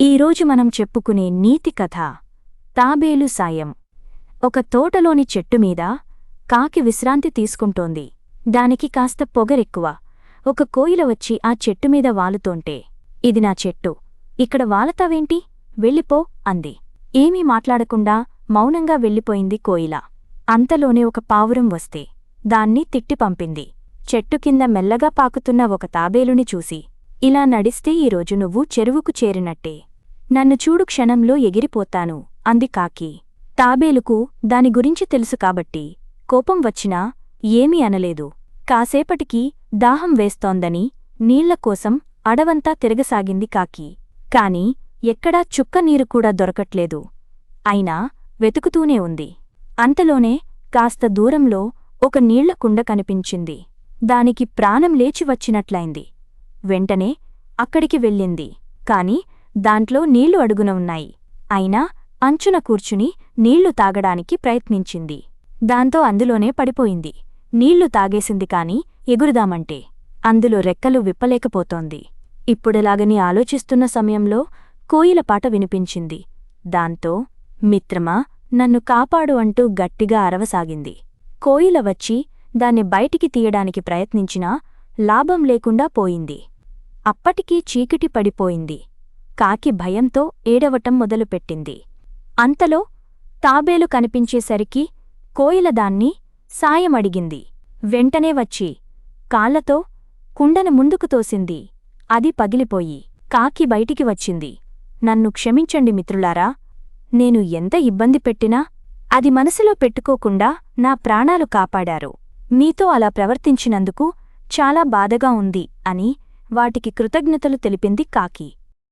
ఈరోజు మనం చెప్పుకునే నీతి కథ తాబేలు సాయం. ఒక తోటలోని చెట్టుమీద కాకి విశ్రాంతి తీసుకుంటోంది. దానికి కాస్త పొగరెక్కువ. ఒక కోయిల వచ్చి ఆ చెట్టుమీద వాలుతోంటే, ఇది నా చెట్టు, ఇక్కడ వాలతావేంటి, వెళ్ళిపో అంది. ఏమీ మాట్లాడకుండా మౌనంగా వెళ్ళిపోయింది కోయిల. అంతలోనే ఒక పావురం వస్తే దాన్ని తిట్టి పంపింది. చెట్టు కింద మెల్లగా పాకుతున్న ఒక తాబేలుని చూసి, ఇలా నడిస్తే ఈరోజు నువ్వు చెరువుకు చేరినట్టే, నన్ను చూడు, క్షణంలో ఎగిరిపోతాను అంది కాకి. తాబేలుకు దాని గురించి తెలుసు కాబట్టి కోపం వచ్చినా ఏమీ అనలేదు. కాసేపటికి దాహం వేస్తోందని నీళ్లకోసం అడవంతా తిరగసాగింది కాకి. కాని ఎక్కడా చుక్క నీరు కూడా దొరకట్లేదు. అయినా వెతుకుతూనే ఉంది. అంతలోనే కాస్త దూరంలో ఒక నీళ్ల కుండ కనిపించింది. దానికి ప్రాణం లేచి వచ్చినట్లయింది. వెంటనే అక్కడికి వెళ్ళింది. కాని దాంట్లో నీళ్లు అడుగున ఉన్నాయి. అయినా అంచున కూర్చుని నీళ్లు తాగడానికి ప్రయత్నించింది. దాంతో అందులోనే పడిపోయింది. నీళ్లు తాగేసింది కాని ఎగురుదామంటే అందులో రెక్కలు విప్పలేకపోతోంది. ఇప్పుడెలాగని ఆలోచిస్తున్న సమయంలో కోయిల పాట వినిపించింది. దాంతో, మిత్రమా, నన్ను కాపాడు అంటూ గట్టిగా అరవసాగింది. కోయిల వచ్చి దాన్ని బయటికి తీయడానికి ప్రయత్నించినా లాభం లేకుండా పోయింది. అప్పటికీ చీకటి పడిపోయింది. కాకి భయంతో ఏడవటం మొదలుపెట్టింది. అంతలో తాబేలు కనిపించేసరికి కోయిల దాన్ని సాయమడిగింది. వెంటనే వచ్చి కాళ్లతో కుండను ముందుకు తోసింది. అది పగిలిపోయి కాకి బయటికి వచ్చింది. నన్ను క్షమించండి మిత్రులారా, నేను ఎంత ఇబ్బంది పెట్టినా అది మనసులో పెట్టుకోకుండా నా ప్రాణాలు కాపాడారు. మీతో అలా ప్రవర్తించినందుకు చాలా బాధగా ఉంది అని వాటికి కృతజ్ఞతలు తెలిపింది కాకి.